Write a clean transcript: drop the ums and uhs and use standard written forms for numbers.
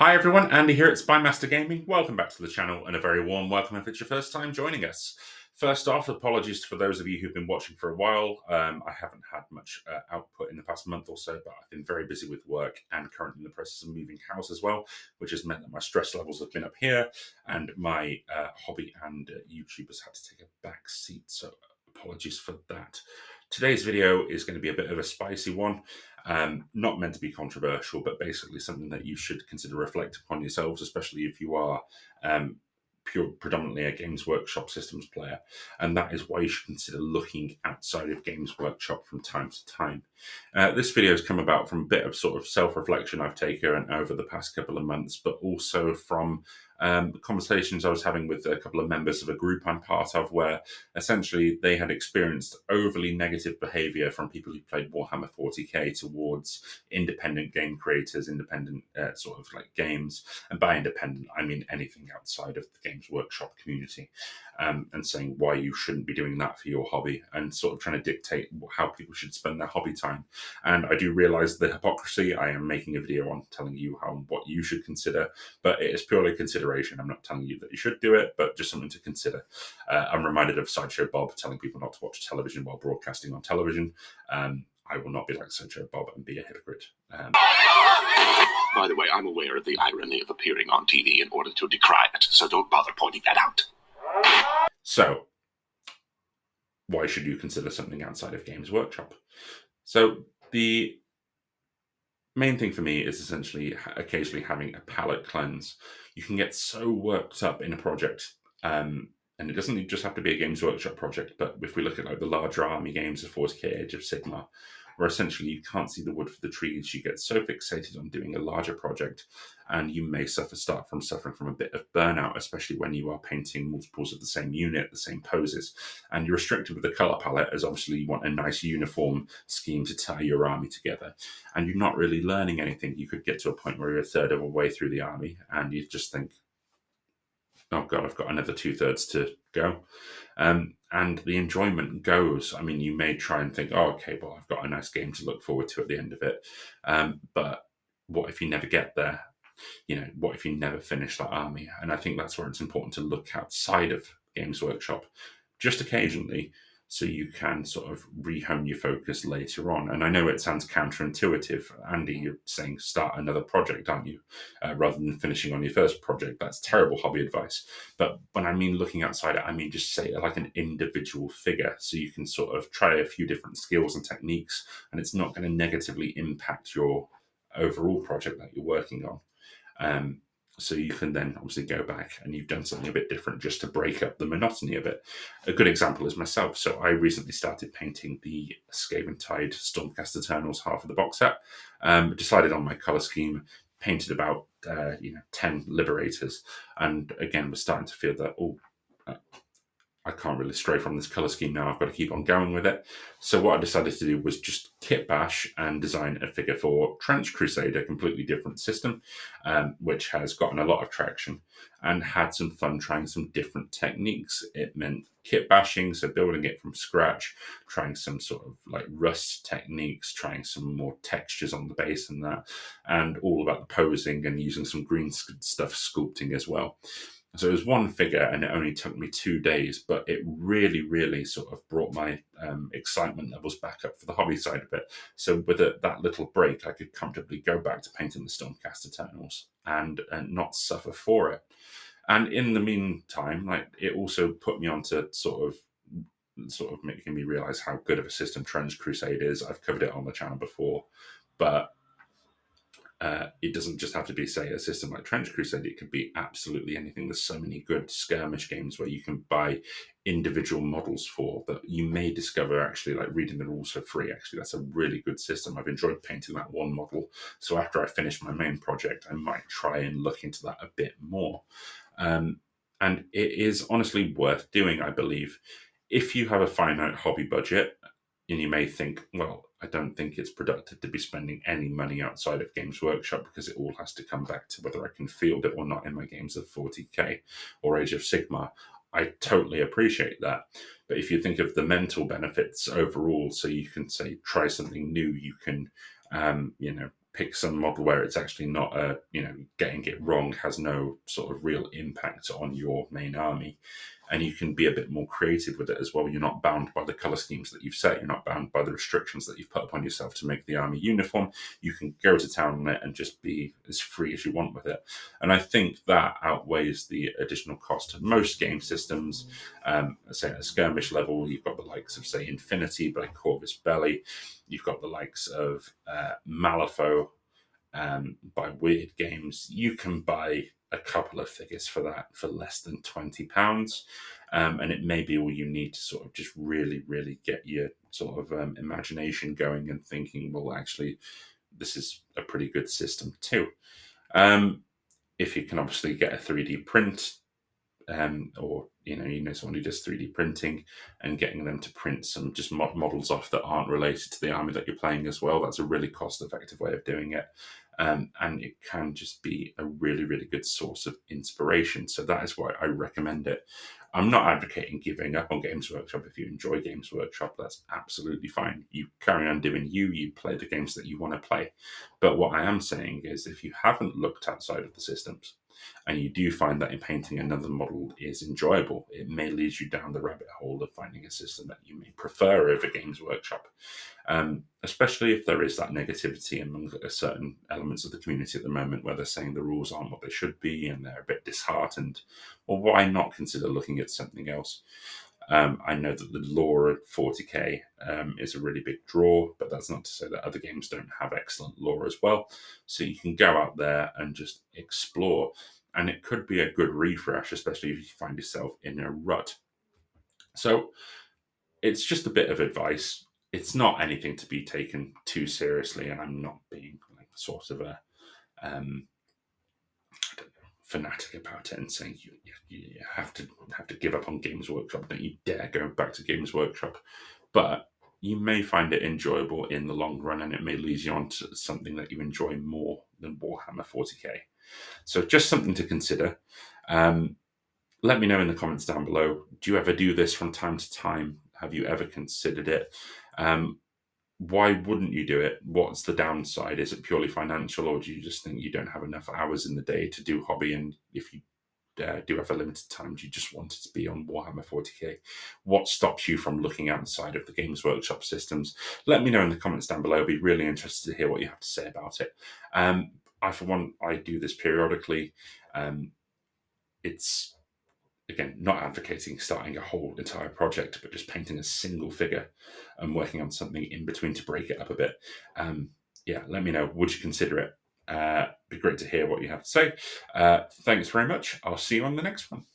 Hi everyone, Andy here at Spymaster Gaming. Welcome back to the channel and a very warm welcome if it's your first time joining us. First off, apologies for those of you who've been watching for a while. I haven't had much output in the past month or so, but I've been very busy with work and currently in the process of moving house as well, which has meant that my stress levels have been up here and my hobby and YouTube has had to take a back seat, so apologies for that. Today's video is going to be a bit of a spicy one. Not meant to be controversial, but basically something that you should consider reflecting upon yourselves, especially if you are predominantly a Games Workshop systems player. And that is why you should consider looking outside of Games Workshop from time to time. This video has come about from a bit of sort of self-reflection I've taken over the past couple of months, but also from conversations I was having with a couple of members of a group I'm part of, where essentially they had experienced overly negative behavior from people who played Warhammer 40k towards independent game creators, independent sort of like games. And by independent, I mean anything outside of the Games Workshop community, and saying why you shouldn't be doing that for your hobby and sort of trying to dictate how people should spend their hobby time. And I do realize the hypocrisy. I am making a video on telling you what you should consider, but it is purely consideration. I'm not telling you that you should do it, but just something to consider. I'm reminded of Sideshow Bob telling people not to watch television while broadcasting on television. I will not be like Sideshow Bob and be a hypocrite. By the way, I'm aware of the irony of appearing on TV in order to decry it, so don't bother pointing that out. So, why should you consider something outside of Games Workshop? So, the main thing for me is essentially occasionally having a palate cleanse. You can get so worked up in a project, and it doesn't just have to be a Games Workshop project, but if we look at like the larger army games of 40k, Age of Sigmar, where essentially you can't see the wood for the trees, you get so fixated on doing a larger project, and you may start suffering from a bit of burnout, especially when you are painting multiples of the same unit, the same poses, and you're restricted with the color palette, as obviously you want a nice uniform scheme to tie your army together, and you're not really learning anything. You could get to a point where you're a third of a way through the army, and you just think, oh God, I've got another 2/3 to go. And the enjoyment goes. I mean, you may try and think, oh, okay, well, I've got a nice game to look forward to at the end of it. But what if you never get there? What if you never finish that army? And I think that's where it's important to look outside of Games Workshop just occasionally, so you can sort of rehome your focus later on. And I know it sounds counterintuitive. Andy, you're saying start another project, aren't you? Rather than finishing on your first project. That's terrible hobby advice. But when I mean looking outside it, I mean just say like an individual figure, so you can sort of try a few different skills and techniques, and it's not going to negatively impact your overall project that you're working on. So you can then obviously go back and you've done something a bit different just to break up the monotony of it. A good example is myself. So I recently started painting the Skaven Tide Stormcast Eternals half of the box set. Decided on my color scheme, painted about 10 Liberators, and again was starting to feel that I can't really stray from this color scheme now. I've got to keep on going with it. So what I decided to do was just kit bash and design a figure for Trench Crusade, a completely different system, which has gotten a lot of traction, and had some fun trying some different techniques. It meant kit bashing, so building it from scratch, trying some sort of like rust techniques, trying some more textures on the base and that, and all about the posing and using some green stuff sculpting as well. So it was one figure and it only took me 2 days, but it really, really sort of brought my excitement levels back up for the hobby side of it. So with that little break, I could comfortably go back to painting the Stormcast Eternals and not suffer for it. And in the meantime, like, it also put me onto sort of making me realize how good of a system Trench Crusade is. I've covered it on the channel before, but it doesn't just have to be, say, a system like Trench Crusade. It could be absolutely anything. There's so many good skirmish games where you can buy individual models for that you may discover actually like reading the rules for free. Actually, that's a really good system. I've enjoyed painting that one model. So after I finish my main project, I might try and look into that a bit more. And it is honestly worth doing, I believe. If you have a finite hobby budget, and you may think, well, I don't think it's productive to be spending any money outside of Games Workshop because it all has to come back to whether I can field it or not in my games of 40k or Age of Sigmar. I totally appreciate that. But if you think of the mental benefits overall, so you can say, try something new, you can, pick some model where it's actually not getting it wrong has no sort of real impact on your main army. And you can be a bit more creative with it as well. You're not bound by the color schemes that you've set. You're not bound by the restrictions that you've put upon yourself to make the army uniform. You can go to town on it and just be as free as you want with it. And I think that outweighs the additional cost of most game systems. Say at a skirmish level, you've got the likes of, say, Infinity by Corvus Belli. You've got the likes of Malifaux by Weird Games. You can buy a couple of figures for that for less than £20. And it may be all you need to sort of just really, really get your sort of imagination going and thinking, well, actually, this is a pretty good system too. If you can obviously get a 3D print, or someone who does 3D printing and getting them to print some just models off that aren't related to the army that you're playing as well. That's a really cost-effective way of doing it, and it can just be a really, really good source of inspiration. So that is why I recommend it. I'm not advocating giving up on Games Workshop. If you enjoy Games Workshop, that's absolutely fine. You carry on doing you play the games that you want to play. But what I am saying is, if you haven't looked outside of the systems, and you do find that in painting another model is enjoyable, it may lead you down the rabbit hole of finding a system that you may prefer over Games Workshop, especially if there is that negativity among certain elements of the community at the moment where they're saying the rules aren't what they should be and they're a bit disheartened. Well, why not consider looking at something else? I know that the lore at 40k is a really big draw, but that's not to say that other games don't have excellent lore as well. So you can go out there and just explore, and it could be a good refresh, especially if you find yourself in a rut. So it's just a bit of advice. It's not anything to be taken too seriously, and I'm not being like sort of a fanatic about it and saying you have to give up on Games Workshop. Don't you dare go back to Games Workshop. But you may find it enjoyable in the long run, and it may lead you on to something that you enjoy more than Warhammer 40k. So just something to consider. Let me know in the comments down below. Do you ever do this from time to time? Have you ever considered it? Why wouldn't you do it? What's the downside? Is it purely financial, or do you just think you don't have enough hours in the day to do hobby? And if you do have a limited time, do you just want it to be on Warhammer 40k? What stops you from looking outside of the Games Workshop systems? Let me know in the comments down below. I'd be really interested to hear what you have to say about it. For one, I do this periodically. It's, again, not advocating starting a whole entire project, but just painting a single figure and working on something in between to break it up a bit. Let me know. Would you consider it? Be great to hear what you have to say. Thanks very much. I'll see you on the next one.